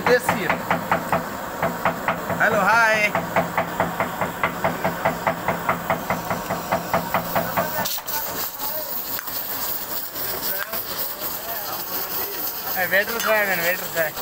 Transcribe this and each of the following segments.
this here. Hello, hi. Hey, waiter try, man, waiter try.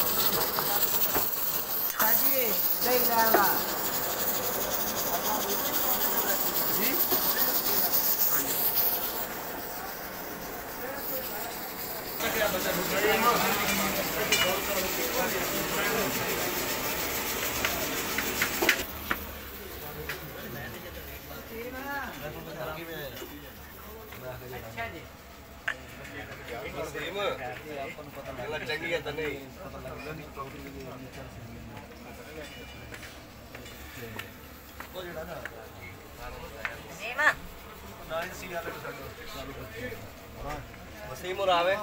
Wasim और आवे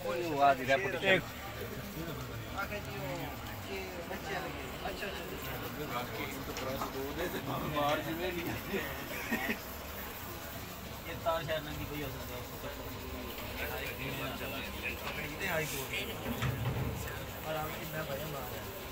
कोई हुआ दी रेपुटेशन ये तार शायद नंगी कोई हो सकता है और हम कितना भजन मार रहे हैं